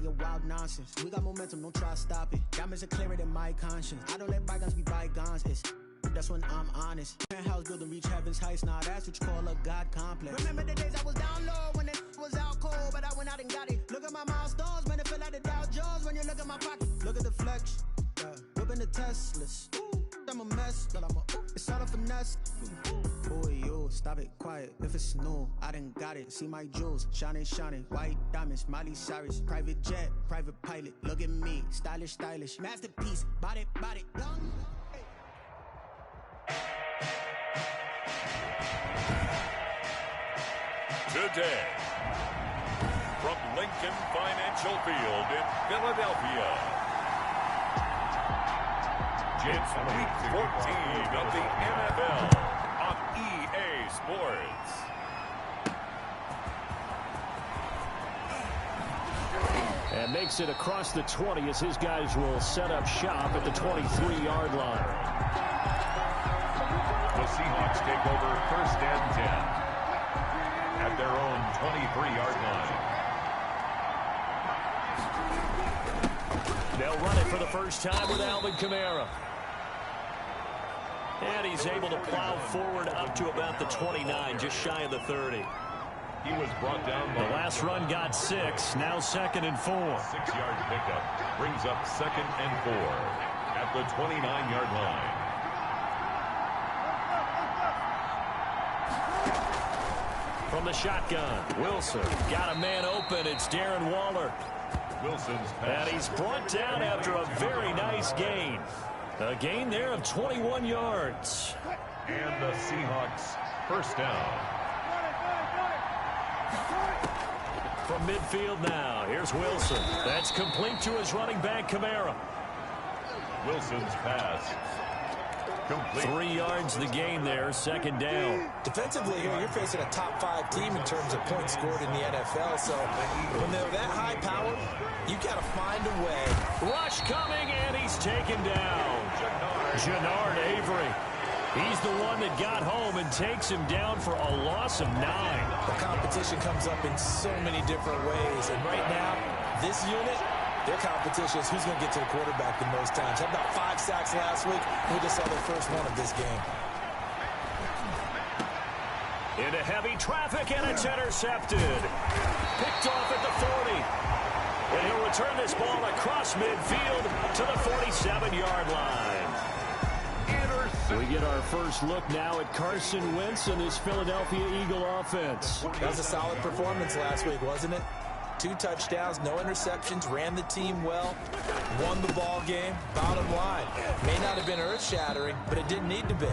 talking wild nonsense. We got momentum, don't try to stop it. Diamonds are clearer than my conscience. I don't let bygones be bygones. That's when I'm honest. Penthouse building reach heaven's heights. Now that's what you call a God complex. Remember the days I was down low when it was out cold, but I went out and got it. Look at my milestones, man, it feel like the Dow Jones when you look at my pocket. Look at the flex, whipping the Teslas. I'm a mess, but it's all a finesse. Boy, yo, stop it, quiet. If it's new, I done got it. See my jewels, shining, shining. White diamonds, Miley Cyrus. Private jet, private pilot. Look at me, stylish, stylish. Masterpiece, body, young. Today, from Lincoln Financial Field in Philadelphia, it's Week 14 of the NFL on EA Sports. And makes it across the 20 as his guys will set up shop at the 23-yard line. The Seahawks take over 1st and 10. At their own 23-yard line. They'll run it for the first time with Alvin Kamara. And he's able to plow forward up to about the 29, just shy of the 30. He was brought down by the last run got 6, now 2nd and 4. 6-yard pickup brings up 2nd and 4 at the 29-yard line. From the shotgun, Wilson got a man open. It's Darren Waller. Wilson's And pass. he's brought down after a very nice gain. A gain there of 21 yards. And the Seahawks first down. From midfield now, here's Wilson. That's complete to his running back, Kamara. Wilson's pass. Complete. 3 yards the gain there, 2nd down. Defensively here, you're facing a top 5 team in terms of points scored in the NFL. So when they're that high powered, you got to find a way. Rush coming, and he's taken down. Jannard Avery. He's the one that got home and takes him down for a loss of 9. The competition comes up in so many different ways. And right now, this unit, their competition is who's going to get to the quarterback the most times. Had about 5 sacks last week. We just saw their first one of this game. Into heavy traffic, and it's intercepted. Picked off at the 40. And he'll return this ball across midfield to the 47-yard line. We get our first look now at Carson Wentz and his Philadelphia Eagle offense. That was a solid performance last week, wasn't it? 2 touchdowns, no interceptions, ran the team well, won the ball game. Bottom line, may not have been earth-shattering, but it didn't need to be.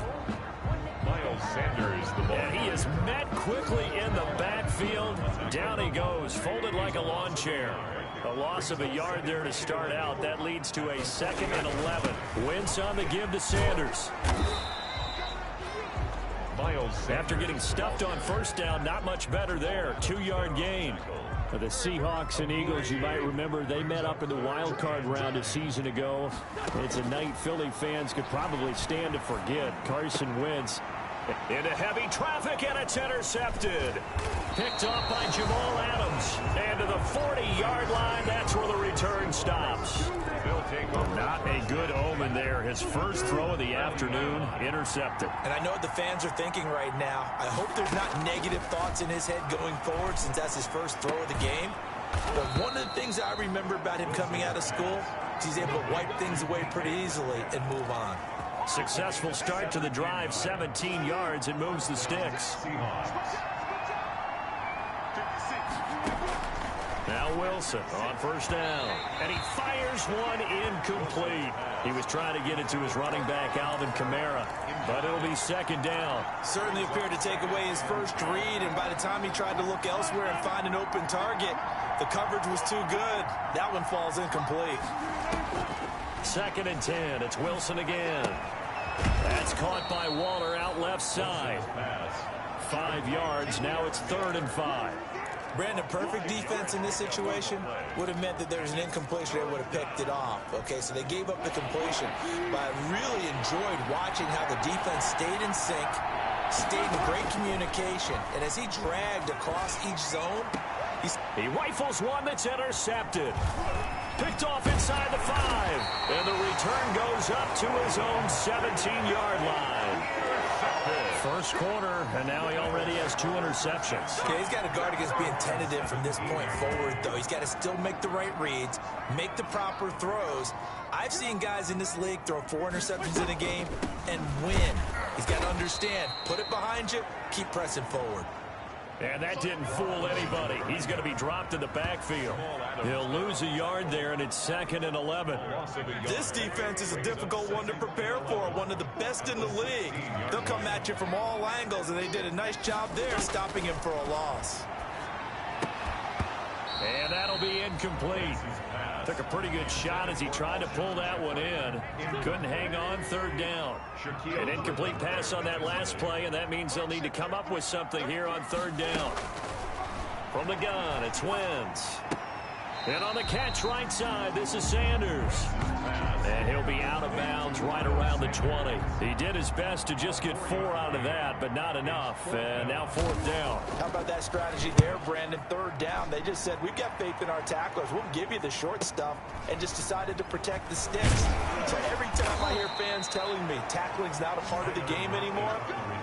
Miles Sanders, the ball. And he is met quickly in the backfield. Down he goes, folded like a lawn chair. A loss of a yard there to start out. That leads to a 2nd and 11. Wentz on the give to Sanders. Miles Sanders. After getting stuffed on first down, not much better there. 2-yard gain. For the Seahawks and Eagles, you might remember they met up in the wild card round a season ago. It's a night Philly fans could probably stand to forget. Carson Wentz into heavy traffic, and it's intercepted. Picked off by Jamal Adams. And to the 40-yard line, that's where the return stops. Not a good omen there. His first throw of the afternoon, intercepted. And I know what the fans are thinking right now. I hope there's not negative thoughts in his head going forward since that's his first throw of the game. But one of the things I remember about him coming out of school is he's able to wipe things away pretty easily and move on. Successful start to the drive, 17 yards, and moves the sticks. Now Wilson on first down, and he fires one incomplete. He was trying to get it to his running back, Alvin Kamara, but it'll be 2nd down. Certainly appeared to take away his first read, and by the time he tried to look elsewhere and find an open target, the coverage was too good. That one falls incomplete. 2nd and 10. It's Wilson again. That's caught by Waller out left side. 5 yards. Now it's 3rd and 5. Brandon, perfect defense in this situation would have meant that there's an incompletion. They would have picked it off. Okay, so they gave up the completion. But I really enjoyed watching how the defense stayed in sync, stayed in great communication. And as he dragged across each zone, He rifles one that's intercepted. Picked off inside the 5. And the return goes up to his own 17-yard line. First quarter, and now he already has 2 interceptions. Yeah, he's got to guard against being tentative from this point forward, though. He's got to still make the right reads, make the proper throws. I've seen guys in this league throw 4 interceptions in a game and win. He's got to understand, put it behind you, keep pressing forward. And that didn't fool anybody. He's going to be dropped in the backfield. He'll lose a yard there, and it's 2nd and 11. This defense is a difficult one to prepare for, one of the best in the league. They'll come at you from all angles, and they did a nice job there stopping him for a loss. And that'll be incomplete. Took a pretty good shot as he tried to pull that one in. Couldn't hang on, 3rd down. An incomplete pass on that last play, and that means they'll need to come up with something here on 3rd down. From the gun, it's Wentz. And on the catch right side, this is Sanders. And he'll be out of bounds right around the 20. He did his best to just get 4 out of that, but not enough. And now 4th down. How about that strategy there, Brandon? 3rd down. They just said, we've got faith in our tacklers. We'll give you the short stuff, and just decided to protect the sticks. So every time I hear fans telling me tackling's not a part of the game anymore,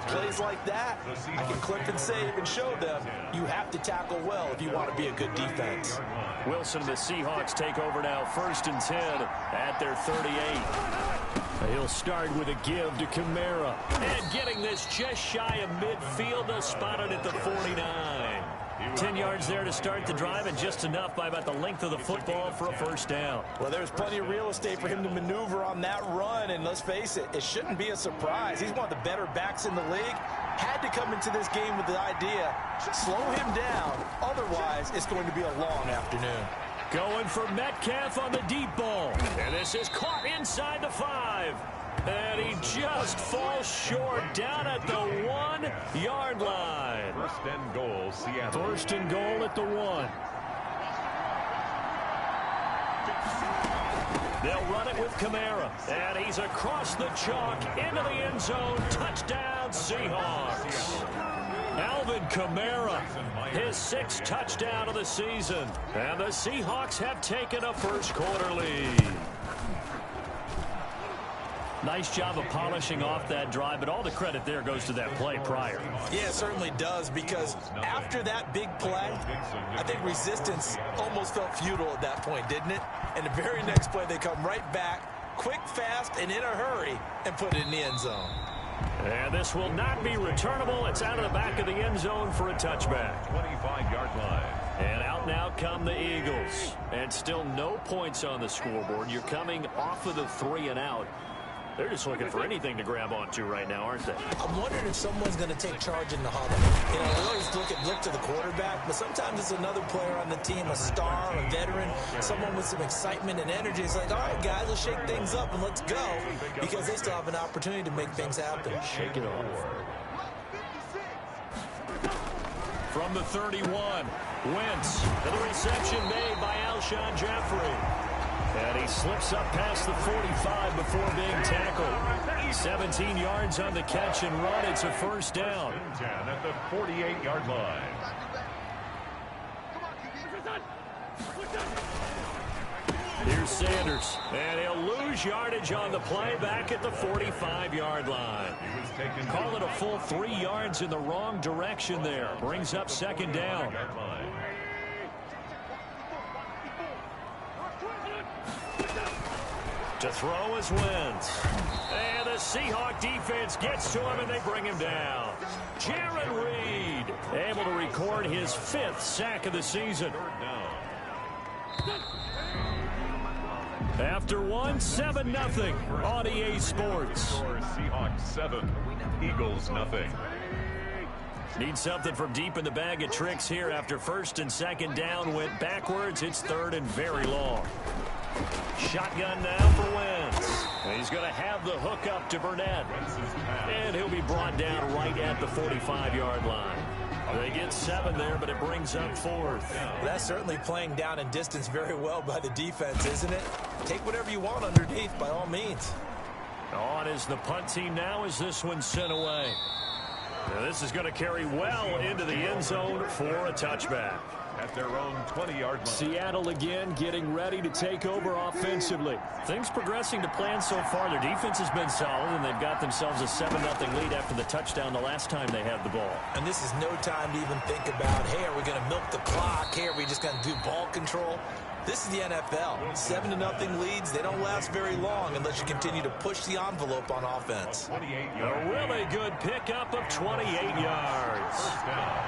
plays like that, I can click and save and show them you have to tackle well if you want to be a good defense. Wilson and the Seahawks take over now, 1st and 10 at their 38. He'll start with a give to Kamara. And getting this just shy of midfield, they'll spot it at the 49. 10 yards there to start the drive, and just enough by about the length of the football for a 1st down. Well, there's plenty of real estate for him to maneuver on that run, and let's face it, it shouldn't be a surprise. He's one of the better backs in the league. Had to come into this game with the idea, slow him down, otherwise it's going to be a long afternoon. Going for Metcalf on the deep ball. And this is caught inside the 5. And he just falls short down at the 1-yard line. 1st and goal, Seattle. 1st and goal at the 1. They'll run it with Kamara. And he's across the chalk into the end zone. Touchdown, Seahawks. Alvin Kamara, his 6th touchdown of the season. And the Seahawks have taken a first-quarter lead. Nice job of polishing off that drive, but all the credit there goes to that play prior. Yeah, it certainly does, because after that big play, I think resistance almost felt futile at that point, didn't it? And the very next play, they come right back, quick, fast, and in a hurry, and put it in the end zone. And this will not be returnable. It's out of the back of the end zone for a touchback. 25-yard line. And out now come the Eagles. And still no points on the scoreboard. You're coming off of the 3 and out. They're just looking for anything to grab onto right now, aren't they? I'm wondering if someone's going to take charge in the huddle. You know, we always look to the quarterback, but sometimes it's another player on the team, a star, a veteran, someone with some excitement and energy. It's like, all right, guys, let's shake things up and let's go, because they still have an opportunity to make things happen. Shake it off. From the 31, Wentz, and the reception made by Alshon Jeffrey. And he slips up past the 45 before being tackled. 17 yards on the catch and run. It's a 1st down. At the 48-yard line. Here's Sanders. And he'll lose yardage on the play back at the 45-yard line. Call it a full 3 yards in the wrong direction there. Brings up 2nd down. To throw is Wentz. And the Seahawk defense gets to him, and they bring him down. Jaron Reed able to record his 5th sack of the season. After one, 7-0 on EA Sports. Seahawks 7, Eagles 0. Need something from deep in the bag of tricks here after 1st and 2nd down went backwards. It's 3rd and very long. Shotgun now for Wentz. And he's going to have the hook up to Burnett. And he'll be brought down right at the 45-yard line. They get 7 there, but it brings up 4th. That's certainly playing down in distance very well by the defense, isn't it? Take whatever you want underneath, by all means. On is the punt team now as this one's sent away. Now this is going to carry well into the end zone for a touchback. at their own 20-yard line. Seattle again getting ready to take over offensively. Things progressing to plan so far. Their defense has been solid, and they've got themselves a 7-0 lead after the touchdown the last time they had the ball. And this is no time to even think about, hey, are we going to milk the clock? Hey, are we just going to do ball control? This is the NFL. 7-0 leads, they don't last very long unless you continue to push the envelope on offense. A really good pickup of 28 yards. First down.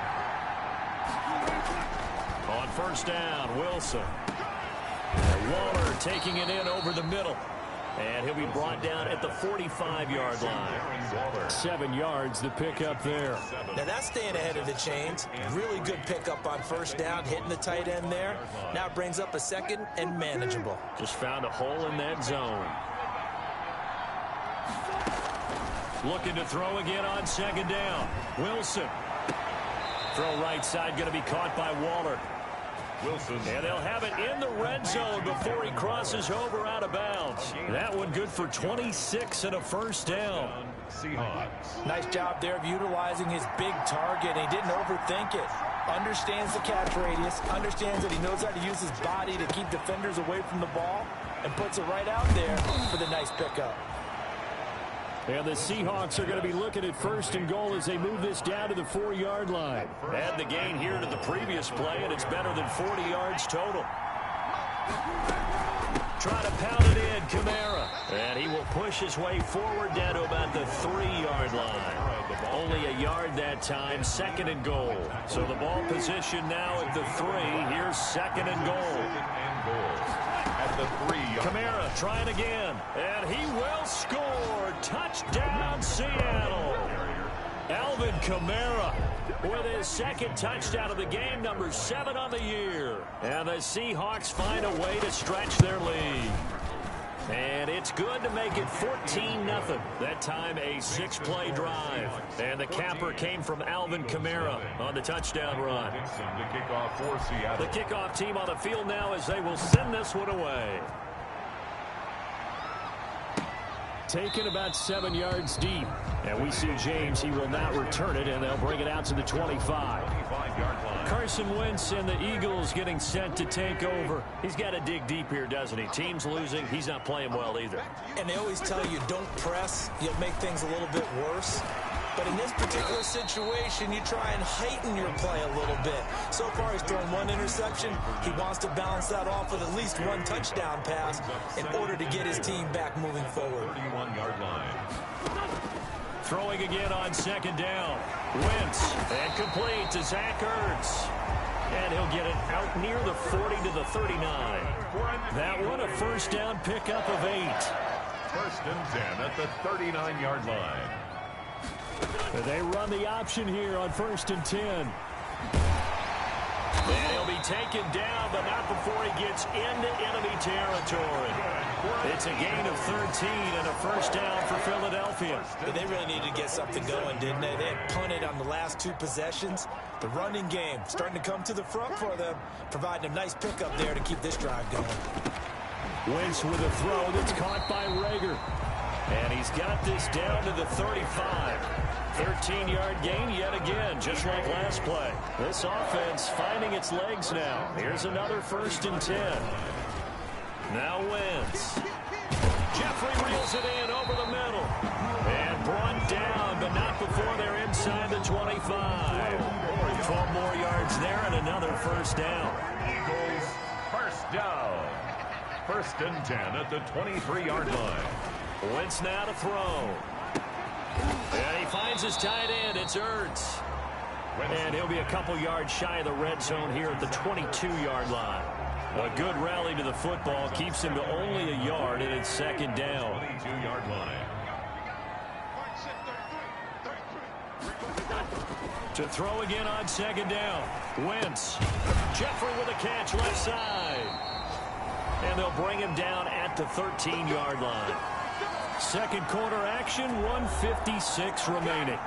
On first down, Wilson. Waller taking it in over the middle. And he'll be brought down at the 45-yard line. 7 yards the pickup there. Now that's staying ahead of the chains. Really good pickup on first down, hitting the tight end there. Now it brings up a second and manageable. Just found a hole in that zone. Looking to throw again on second down. Wilson. Throw right side, going to be caught by Waller. Wilson. And they'll have it in the red zone before he crosses over out of bounds. That one good for 26 and a first down. Seahawks. Nice job there of utilizing his big target. He didn't overthink it. Understands the catch radius. Understands that he knows how to use his body to keep defenders away from the ball. And puts it right out there for the nice pickup. And the Seahawks are going to be looking at first and goal as they move this down to the 4-yard line. Add the gain here to the previous play, and it's better than 40 yards total. Try to pound it in, Kamara. And he will push his way forward down to about the 3-yard line. Only a yard that time, second and goal. So the ball position now at the 3. Here's second and goal. At the 3-yard. Kamara trying again, and he will score. Touchdown, Seattle. Alvin Kamara with his second touchdown of the game, number 7 on the year. And the Seahawks find a way to stretch their lead. And it's good to make it 14-0. That time a 6-play drive. And the capper came from Alvin Kamara on the touchdown run. The kickoff for Seattle. The kickoff team on the field now as they will send this one away. Taken about 7 yards deep. And we see James. He will not return it, and they'll bring it out to the 25. 25-yard line. Carson Wentz and the Eagles getting set to take over. He's got to dig deep here, doesn't he? Team's losing. He's not playing well either. And they always tell you don't press. You'll make things a little bit worse. But in this particular situation, you try and heighten your play a little bit. So far, he's thrown 1 interception. He wants to balance that off with at least 1 touchdown pass in order to get his team back moving forward. 31-yard line. Throwing again on second down. Wentz and complete to Zach Ertz. And he'll get it out near the 40 to the 39. That one a first down pickup of 8. First and 10 at the 39-yard line. They run the option here on first and 10. And he'll be taken down, but not before he gets into enemy territory. It's a gain of 13 and a first down for Philadelphia. But they really needed to get something going, didn't they? They had punted on the last 2 possessions. The running game starting to come to the front for them, providing a nice pickup there to keep this drive going. Wentz with a throw that's caught by Rager. And he's got this down to the 35. 13-yard gain yet again, just like last play. This offense finding its legs now. Here's another first and 10. Now Wentz. Jeffrey reels it in over the middle. And brought down, but not before they're inside the 25. 12 more yards there and another first down. Eagles first down. First and 10 at the 23-yard line. Wentz now to throw. And he finds his tight end. It's Ertz. And he'll be a couple yards shy of the red zone here at the 22-yard line. A good rally to the football keeps him to only a yard, and it's second down. 22-yard line. To throw again on second down. Wentz. Jeffrey with a catch left side. And they'll bring him down at the 13-yard line. Second quarter action, 1:56 remaining.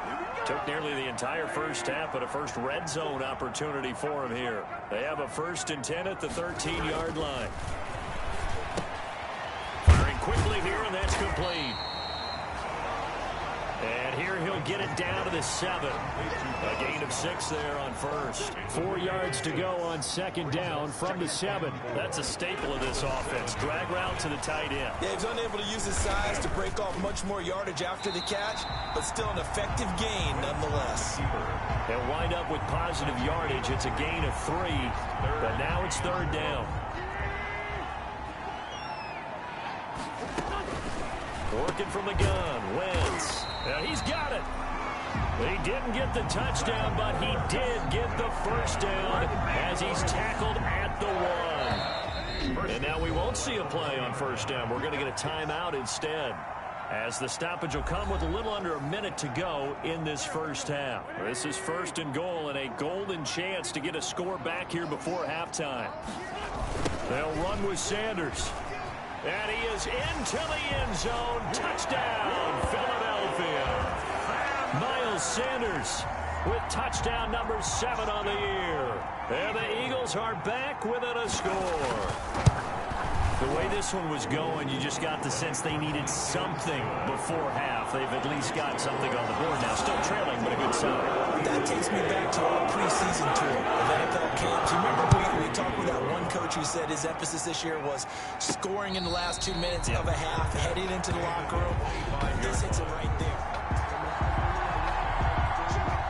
Took nearly the entire first half, but a first red zone opportunity for him here. They have a first and 10 at the 13-yard line. Firing quickly here, and that's complete. And here he'll they'll get it down to the 7. A gain of 6 there on first. 4 yards to go on second down from the 7. That's a staple of this offense. Drag route to the tight end. Yeah, he's unable to use his size to break off much more yardage after the catch, but still an effective gain nonetheless. They'll wind up with positive yardage. It's a gain of 3, but now it's third down. Working from the gun, Wentz. Now he's got it. He didn't get the touchdown, but he did get the first down as he's tackled at the 1. And now we won't see a play on first down. We're going to get a timeout instead, as the stoppage will come with a little under a minute to go in this first half. This is first and goal and a golden chance to get a score back here before halftime. They'll run with Sanders. And he is into the end zone. Touchdown, Philadelphia. Miles Sanders with touchdown number 7 on the year. And the Eagles are back within a score. The way this one was going, you just got the sense they needed something before half. They've at least got something on the board now. Still trailing, but a good sign. That takes me back to our preseason tour of NFL camps. You remember we talked with that one coach who said his emphasis this year was scoring in the last 2 minutes of a half, heading into the locker room. This hits it right there.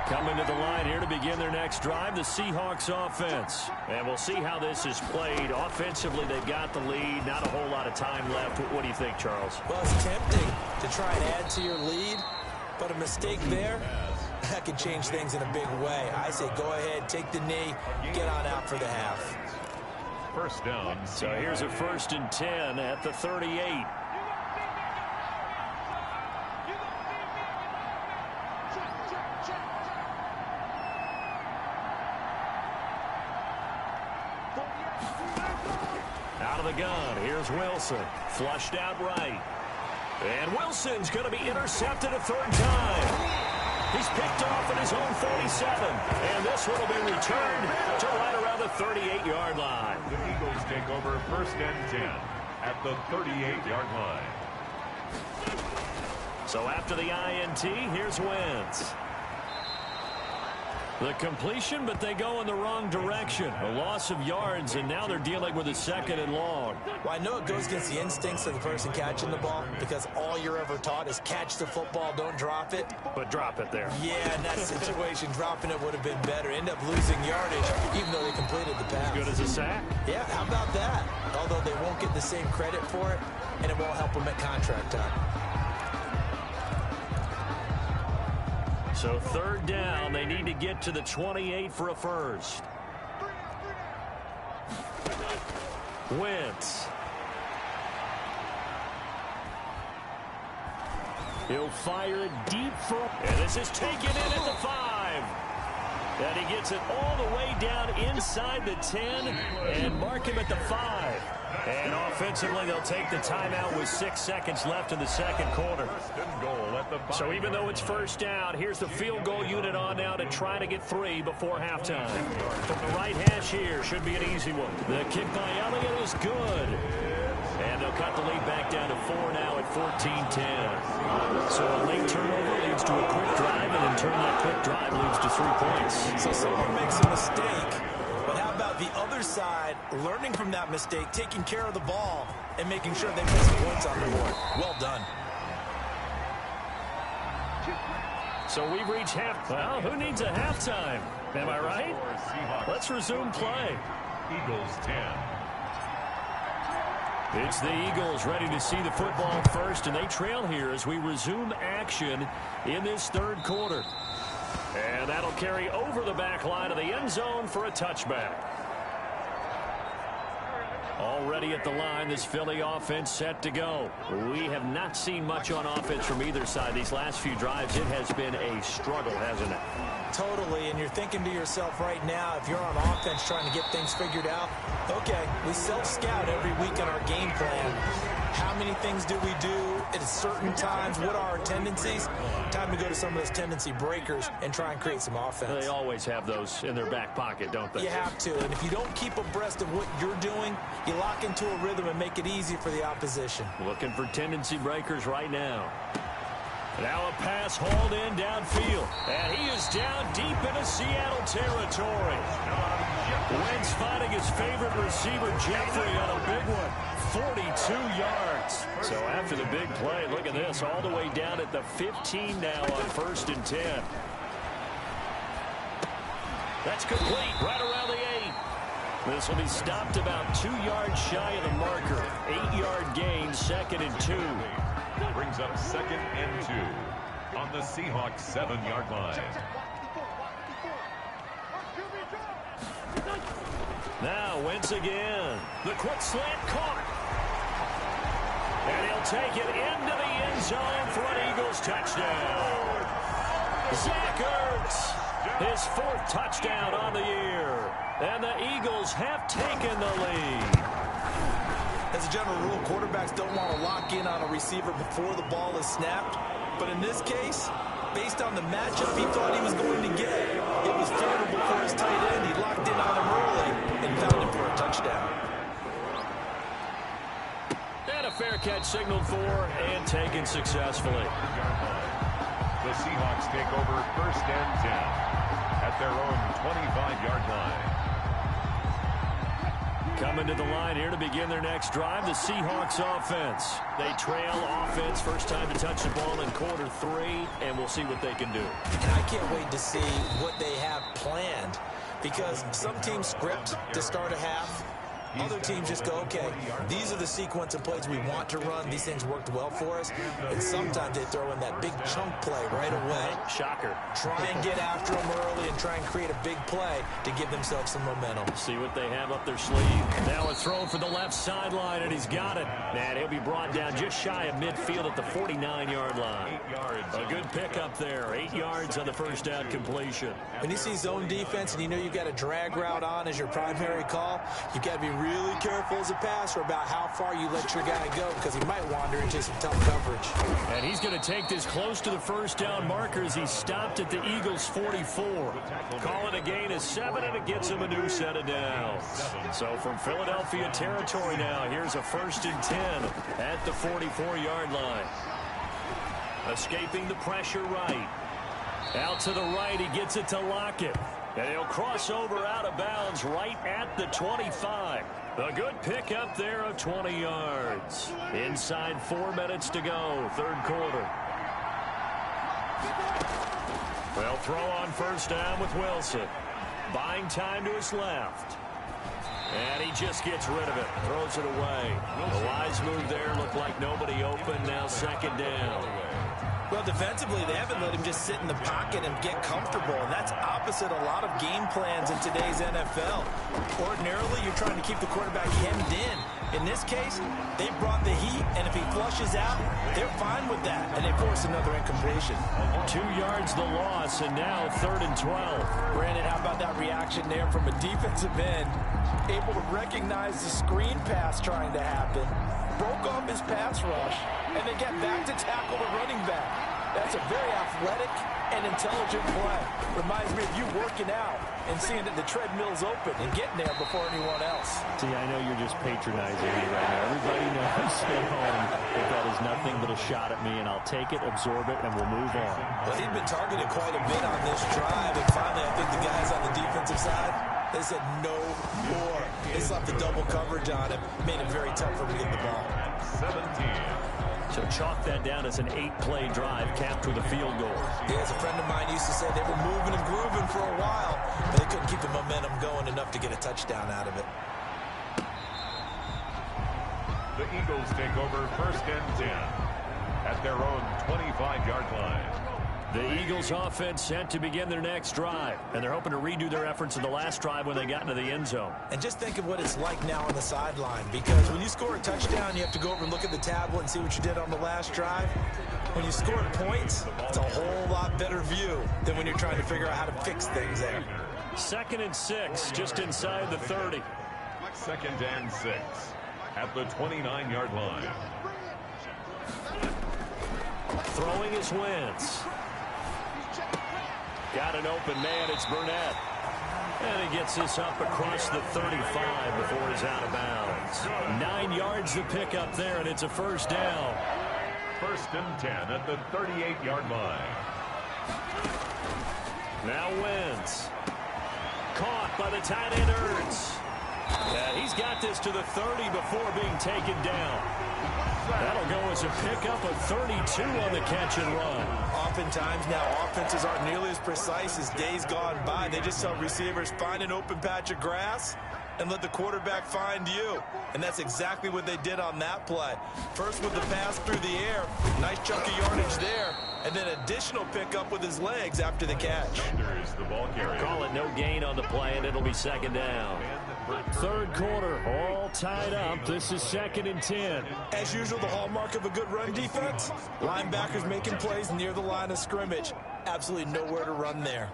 Coming to the line here to begin their next drive, the Seahawks offense. And we'll see how this is played. Offensively, they've got the lead. Not a whole lot of time left. What do you think, Charles? Well, it's tempting to try and add to your lead, but a mistake there, that could change things in a big way. I say go ahead, take the knee, get on out for the half. First down. So here's a 1st and 10 at the 38. Out of the gun, here's Wilson. Flushed out right. And Wilson's going to be intercepted a 3rd time. He's picked off at his own 47. And this one will be returned to right around the 38-yard line. The Eagles take over 1st and 10 at the 38-yard line. So after the INT, here's Wentz. The completion, but they go in the wrong direction. A loss of yards, and now they're dealing with a 2nd and long. Well, I know it goes against the instincts of the person catching the ball, because all you're ever taught is catch the football, don't drop it. But drop it there. Yeah, in that situation, dropping it would have been better. End up losing yardage, even though they completed the pass. As good as a sack? Yeah, how about that? Although they won't get the same credit for it, and it won't help them at contract time. So 3rd down, they need to get to the 28 for a first. Wentz. He'll fire it deep for, and this is taken in at the 5. And he gets it all the way down inside the 10 and mark him at the 5. And offensively, they'll take the timeout with 6 seconds left in the 2nd quarter. So even though it's 1st down, here's the field goal unit on now to try to get 3 before halftime. From the right hash here, should be an easy one. The kick by Elliott is good. And they'll cut the lead back down to 4 now at 14-10. So a late turnover leads to a quick drive, and in turn that quick drive leads to 3 points. So someone makes a mistake, but how about the other side, learning from that mistake, taking care of the ball, and making sure they put some points on the board. Well done. So we've reached half. Well, who needs a halftime? Am I right? Let's resume play. Eagles 10. It's the Eagles ready to see the football first, and they trail here as we resume action in this 3rd quarter. And that'll carry over the back line of the end zone for a touchback. Already at the line, this Philly offense set to go. We have not seen much on offense from either side. These last few drives, it has been a struggle, hasn't it? Totally, and you're thinking to yourself right now, if you're on offense trying to get things figured out, okay, we self-scout every week on our game plan. How many things do we do at certain times? What are our tendencies? Time to go to some of those tendency breakers and try and create some offense. They always have those in their back pocket, don't they? You have to, and if you don't keep abreast of what you're doing, you lock into a rhythm and make it easy for the opposition. Looking for tendency breakers right now. Now a pass hauled in downfield. And he is down deep into Seattle territory. Wentz finding his favorite receiver, Jeffrey, on a big one. 42 yards. So after the big play, look at this, all the way down at the 15 now on 1st and 10. That's complete, right around the 8. This will be stopped about 2 yards shy of the marker. 8-yard gain, 2nd and 2. Brings up 2nd and 2 on the Seahawks 7-yard line. Now Wentz again. The quick slant caught. And he'll take it into the end zone for an Eagles touchdown. Zach Ertz, his 4th touchdown on the year. And the Eagles have taken the lead. As a general rule, quarterbacks don't want to lock in on a receiver before the ball is snapped. But in this case, based on the matchup he thought he was going to get, it was favorable for his tight end. He locked in on him early and found him for a touchdown. And a fair catch signaled for and taken successfully. The Seahawks take over 1st and 10 at their own 25-yard line. Coming to the line here to begin their next drive, the Seahawks offense. They trail offense, first time to touch the ball in quarter 3, and we'll see what they can do. And I can't wait to see what they have planned, because some teams script to start a half. Other teams just go, okay, these are the sequence of plays we want to run. These things worked well for us. And sometimes they throw in that big chunk play right away. Shocker. Try and get after them early and try and create a big play to give themselves some momentum. See what they have up their sleeve. Now a throw for the left sideline, and he's got it. And he'll be brought down just shy of midfield at the 49-yard line. A good pickup there. 8 yards on the first down completion. When you see zone defense and you know you've got a drag route on as your primary call, you've got to be really careful as a passer about how far you let your guy go, because he might wander into some tough coverage. And he's going to take this close to the first down marker as he stopped at the Eagles' 44. Call it a gain of 7, and it gets him a new set of downs. So from Philadelphia territory now, here's a 1st and 10 at the 44-yard line. Escaping the pressure right. Out to the right, he gets it to Lockett. And he'll cross over out of bounds right at the 25. A good pickup there of 20 yards. Inside 4 minutes to go, 3rd quarter. They'll throw on first down with Wilson. Buying time to his left. And he just gets rid of it. Throws it away. The wise move there. Looked like nobody open. Now 2nd down. Well, defensively, they haven't let him just sit in the pocket and get comfortable, and that's opposite a lot of game plans in today's NFL. Ordinarily, you're trying to keep the quarterback hemmed in. In this case, they brought the heat, and if he flushes out, they're fine with that, and they force another incompletion. 2 yards the loss, and now 3rd and 12. Brandon, how about that reaction there from a defensive end? Able to recognize the screen pass trying to happen, broke off his pass rush, and then get back to tackle the running back. That's a very athletic and intelligent play. Reminds me of you working out and seeing that the treadmill's open and getting there before anyone else. See, I know you're just patronizing me right now. Everybody knows at home that that is nothing but a shot at me, and I'll take it, absorb it, and we'll move on. Well, he'd been targeted quite a bit on this drive, and finally I think the guys on the defensive side, they said no more. They slapped the double coverage on him, made it very tough for him to get the ball. 17. So chalk that down as an 8-play drive capped with a field goal. Yeah, as a friend of mine used to say, they were moving and grooving for a while, but they couldn't keep the momentum going enough to get a touchdown out of it. The Eagles take over 1st and 10 at their own 25-yard line. The Eagles offense set to begin their next drive, and they're hoping to redo their efforts in the last drive when they got into the end zone. And just think of what it's like now on the sideline, because when you score a touchdown, you have to go over and look at the tablet and see what you did on the last drive. When you score points, it's a whole lot better view than when you're trying to figure out how to fix things there. 2nd and 6, just inside the 30. 2nd and 6 at the 29-yard line. Throwing is Wentz. Got an open man, it's Burnett. And he gets this up across the 35 before he's out of bounds. 9 yards to pick up there, and it's a first down. first and 10 at the 38-yard line. Now Wentz. Caught by the tight end Ertz. Yeah, he's got this to the 30 before being taken down. That'll go as a pickup of 32 on the catch and run. Oftentimes now offenses aren't nearly as precise as days gone by. They just tell receivers, find an open patch of grass and let the quarterback find you. And that's exactly what they did on that play. First with the pass through the air, nice chunk of yardage there, and then additional pickup with his legs after the catch. The ball carrier. Call it no gain on the play, and it'll be second down. Third quarter, all tied up. This is second and 10. As usual, the hallmark of a good run defense, linebackers making plays near the line of scrimmage. Absolutely nowhere to run there.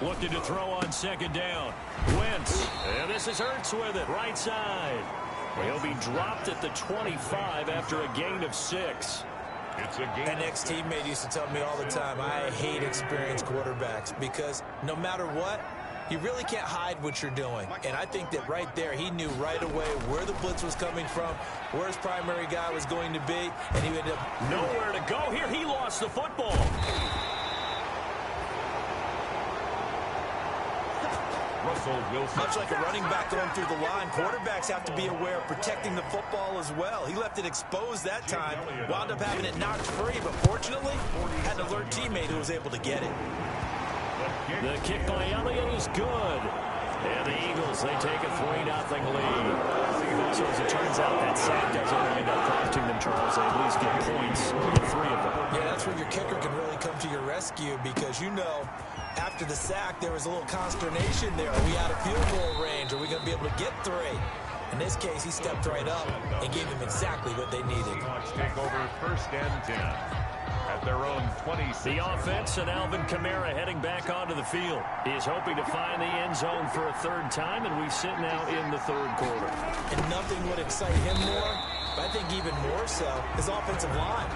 Looking to throw on second down. Wentz. And this is Ertz with it, right side. He'll be dropped at the 25 after a gain of 6. It's a game. An ex-teammate used to tell me all the time, I hate experienced quarterbacks because no matter what, you really can't hide what you're doing. And I think that right there, he knew right away where the blitz was coming from, where his primary guy was going to be, and he ended up nowhere to go here. He lost the football. Russell Wilson. Much like a running back going through the line, quarterbacks have to be aware of protecting the football as well. He left it exposed that time, wound up having it knocked free, but fortunately, had an alert teammate who was able to get it. The kick by Elliott is good. And the Eagles, they take a 3-0 lead. So as it turns out, that sack doesn't wind up prompting them, Charles. They at least get points, get 3 of them. Yeah, that's where your kicker can really come to your rescue because, you know, after the sack, there was a little consternation there. Are we out of field goal range? Are we going to be able to get 3? In this case, he stepped right up and gave them exactly what they needed. Take over first and 10 at their own 26. The offense and Alvin Kamara heading back onto the field. He is hoping to find the end zone for a third time, and we sit now in the third quarter. And nothing would excite him more, but I think even more so, his offensive line.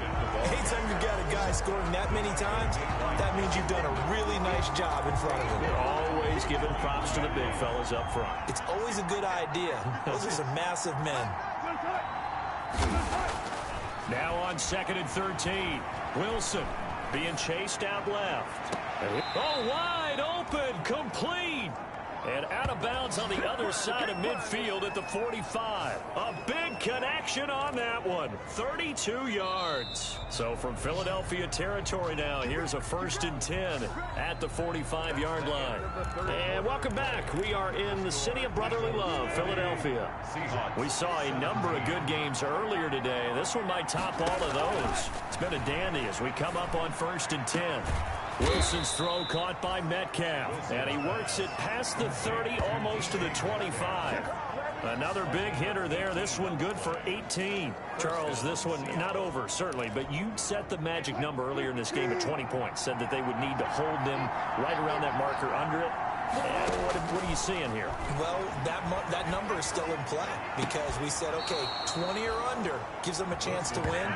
Anytime you've got a guy scoring that many times, that means you've done a really nice job in front of him. They're always giving props to the big fellas up front. It's always a good idea. Those are some massive men. Now on second and 13. Wilson being chased out left. Oh, wide open, complete. And out of bounds on the other side of midfield at the 45. A big connection on that one. 32 yards. So from Philadelphia territory now, here's a first and 10 at the 45-yard line. And welcome back. We are in the city of brotherly love, Philadelphia. We saw a number of good games earlier today. This one might top all of those. It's been a dandy as we come up on first and 10. Wilson's throw caught by Metcalf, and he works it past the 30, almost to the 25. Another big hitter there. This one good for 18. Charles, this one not over, certainly, but you set the magic number earlier in this game at 20 points. Said that they would need to hold them right around that marker under it. And what are you seeing here? Well, that number is still in play because we said, okay, 20 or under gives them a chance to win.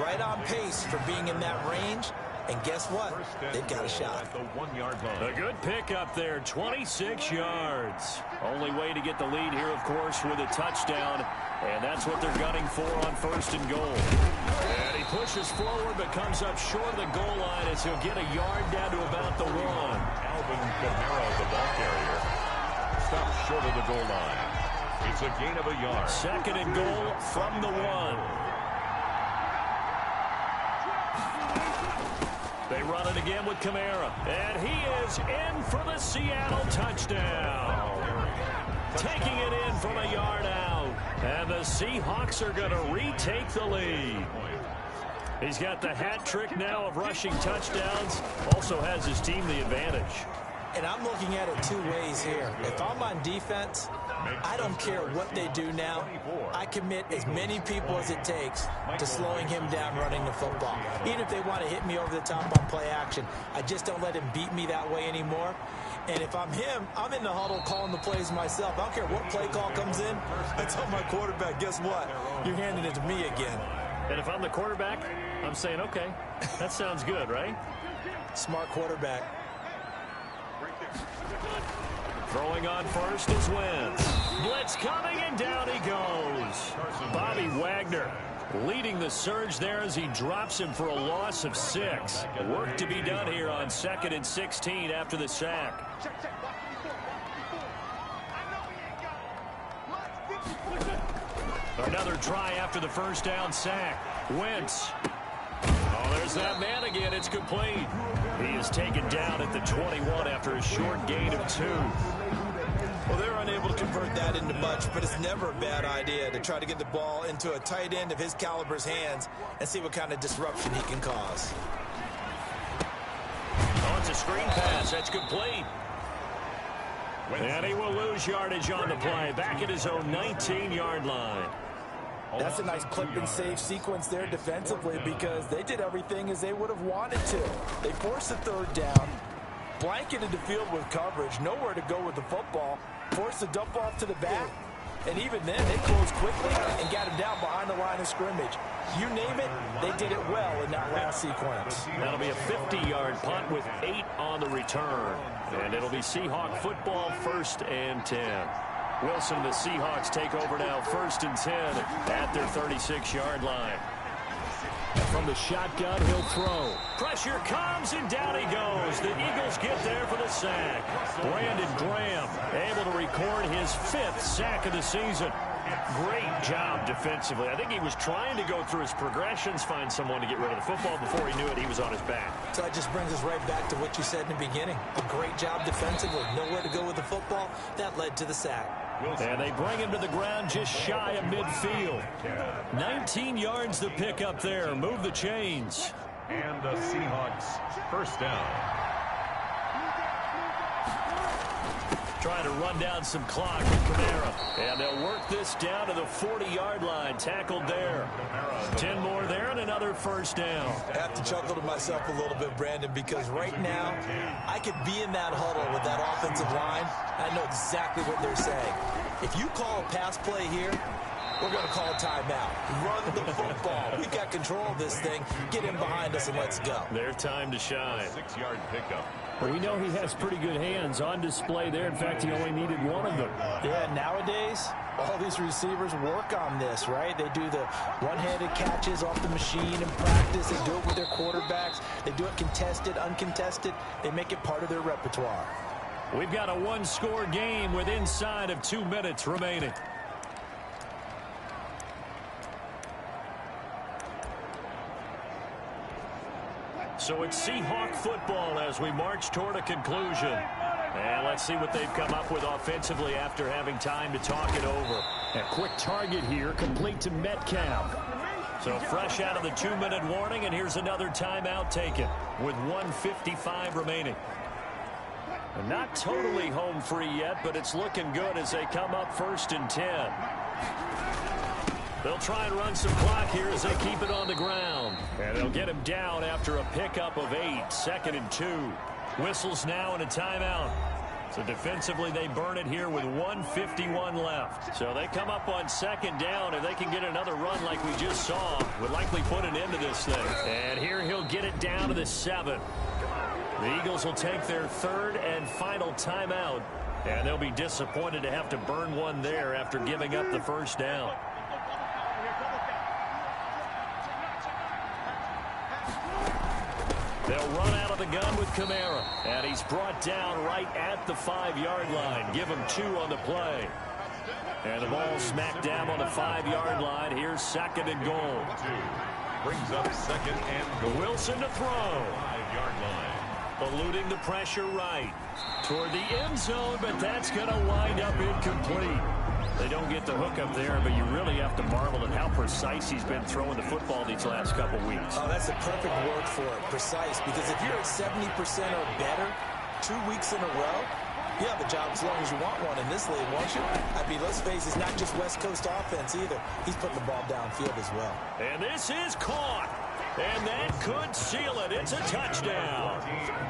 Right on pace for being in that range. And guess what? They've got a shot. A good pickup there, 26 yards. Only way to get the lead here, of course, with a touchdown. And that's what they're gunning for on first and goal. And he pushes forward but comes up short of the goal line as he'll get a yard down to about the 1. Alvin Kamara, the ball carrier, stops short of the goal line. It's a gain of a yard. Second and goal from the 1. They run it again with Kamara. And he is in for the Seattle touchdown. Taking it in from a yard out. And the Seahawks are going to retake the lead. He's got the hat trick now of rushing touchdowns. Also has his team the advantage. And I'm looking at it 2 ways here. If I'm on defense, I don't care what they do now. I commit as many people as it takes to slowing him down running the football. Even if they want to hit me over the top on play action, I just don't let him beat me that way anymore. And if I'm him, I'm in the huddle calling the plays myself. I don't care what play call comes in. I tell my quarterback, guess what? You're handing it to me again. And if I'm the quarterback, I'm saying, okay, that sounds good, right? Smart quarterback. Throwing on first is Wentz. Blitz coming, and down he goes. Bobby Wagner Leading the surge there as he drops him for a loss of 6. Work to be done here on 2nd and 16 after the sack. Another try after the first down sack. Wentz. Oh, there's that man again. It's complete. He is taken down at the 21 after a short gain of 2. Well, they're unable to convert that into much, but it's never a bad idea to try to get the ball into a tight end of his caliber's hands and see what kind of disruption he can cause. Oh, it's a screen pass. That's complete. And he will lose yardage on the play. Back at his own 19-yard line. That's a nice clip and save sequence there defensively because they did everything as they would have wanted to. They forced the 3rd down, blanketed the field with coverage, nowhere to go with the football, forced the dump off to the back, and even then they closed quickly and got him down behind the line of scrimmage. You name it, they did it well in that last sequence. That'll be a 50-yard punt with 8 on the return. And it'll be Seahawk football, 1st and 10. Wilson and the Seahawks take over now, 1st and 10 at their 36-yard line. From the shotgun, he'll throw. Pressure comes, and down he goes. The Eagles get there for the sack. Brandon Graham able to record his 5th sack of the season. Great job defensively. I think he was trying to go through his progressions, find someone to get rid of the football. Before he knew it, he was on his back. So that just brings us right back to what you said in the beginning. A great job defensively. Nowhere to go with the football. That led to the sack. And they bring him to the ground just shy of midfield. 19 yards to pick up there. Move the chains. And the Seahawks 1st down. Trying to run down some clock with Kamara. And they'll work this down to the 40-yard line. Tackled there. 10 more there and another 1st down. I have to chuckle to myself a little bit, Brandon, because right now I could be in that huddle with that offensive line. I know exactly what they're saying. If you call a pass play here, we're going to call a timeout. Run the football. We've got control of this thing. Get in behind us and let's go. Their time to shine. 6-yard pickup. Well, we know he has pretty good hands on display there. In fact, he only needed one of them. Yeah, nowadays, all these receivers work on this, right? They do the one-handed catches off the machine in practice. They do it with their quarterbacks. They do it contested, uncontested. They make it part of their repertoire. We've got a one-score game with inside of 2 minutes remaining. So it's Seahawk football as we march toward a conclusion. And let's see what they've come up with offensively after having time to talk it over. A quick target here, complete to Metcalf. So fresh out of the 2-minute warning, and here's another timeout taken with 1:55 remaining. And not totally home free yet, but it's looking good as they come up 1st and 10. They'll try and run some clock here as they keep it on the ground. And they'll get him down after a pickup of 8. 2nd and 2. Whistles now and a timeout. So defensively they burn it here with 1:51 left. So they come up on 2nd down. If they can get another run like we just saw, would likely put an end to this thing. And here he'll get it down to the 7. The Eagles will take their 3rd and final timeout. And they'll be disappointed to have to burn one there after giving up the 1st down. They'll run out of the gun with Kamara. And he's brought down right at the 5-yard line. Give him 2 on the play. And the ball smacked down on the 5-yard line. Here's 2nd and goal. Brings up 2nd and goal. Wilson to throw. 5-yard line. Eluding the pressure right. Toward the end zone, but that's going to wind up incomplete. They don't get the hook up there, but you really have to marvel at how precise he's been throwing the football these last couple weeks. Oh, that's a perfect word for it, precise, because if you're at 70% or better 2 weeks in a row, you have a job as long as you want one in this league, won't you? I mean, let's face it, it's not just West Coast offense either. He's putting the ball downfield as well. And this is caught. And that could seal it. It's a touchdown.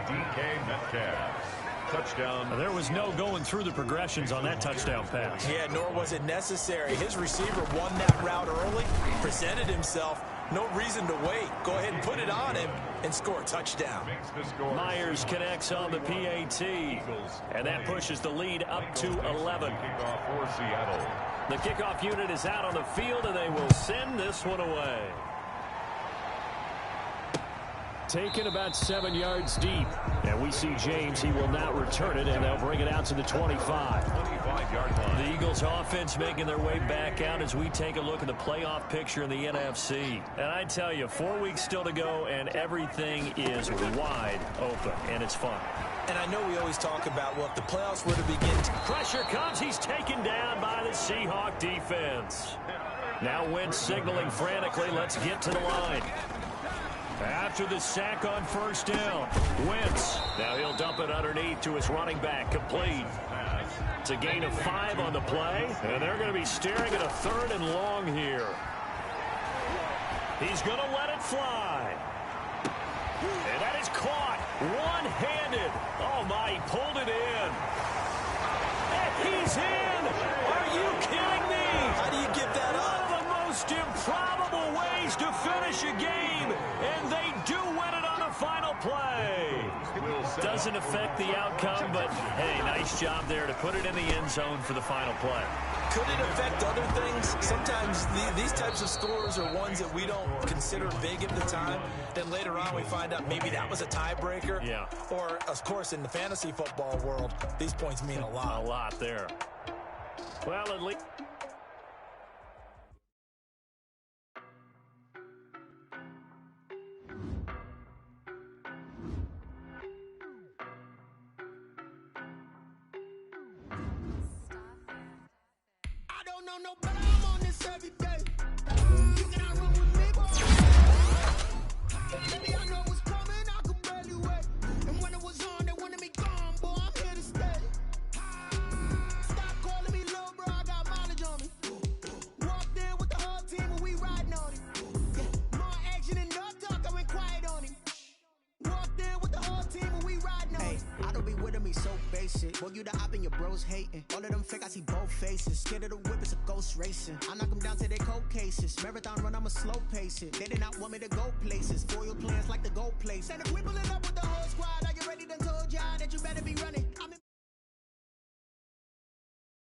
DK Metcalf. Touchdown. There was no going through the progressions on that touchdown pass. Yeah, nor was it necessary. His receiver won that route early, presented himself. No reason to wait. Go ahead and put it on him and score a touchdown. Myers connects on the PAT. And that pushes the lead up to 11. Kickoff for Seattle. The kickoff unit is out on the field, and they will send this one away. Taken about 7 yards deep. And we see James. He will not return it, and they'll bring it out to the 25. 25-yard line. The Eagles offense making their way back out as we take a look at the playoff picture in the NFC. And I tell you, 4 weeks still to go, and everything is wide open, and it's fun. And I know we always talk about, well, if the playoffs were to begin. Pressure comes. He's taken down by the Seahawk defense. Now Wentz signaling frantically. Let's get to the line. After the sack on first down, Wentz. Now he'll dump it underneath to his running back. Complete. It's a gain of 5 on the play, and they're going to be staring at a 3rd and long here. He's going to let it fly. And that is caught one-handed. Oh, my, he pulled it in. And he's in. Are you kidding me? How do you give that up? One of the most improbable ways to finish a game, and they do win it on the final play. Doesn't affect the outcome, but, hey, nice job there to put it in the end zone for the final play. Could it affect other things? Sometimes these types of scores are ones that we don't consider big at the time. Then later on we find out maybe that was a tiebreaker. Yeah. Or, of course, in the fantasy football world, these points mean a lot. A lot there. Well, at least... No, but I'm on this every day. You cannot run with me, boy. Baby, I know what's coming, I could barely wait. And when it was on, they wanted me gone, boy, I'm here to stay. Stop calling me little bro, I got mileage on me. Walked in with the whole team and we riding on it. Yeah, more action and no talk, I went quiet on him. Walked in with the whole team and we riding on it. I don't be with me so basic. Boy, you the op and your bros hating. All of them fake, I see both faces. Scared of the whip, it's a ghost racing. I knock them down to their cold cases. Marathon run, I'ma slow pace it. They did not want me to go places. Foil plans like the gold place. And if we pulling up with the whole squad, are you ready? Done told y'all that you better be running.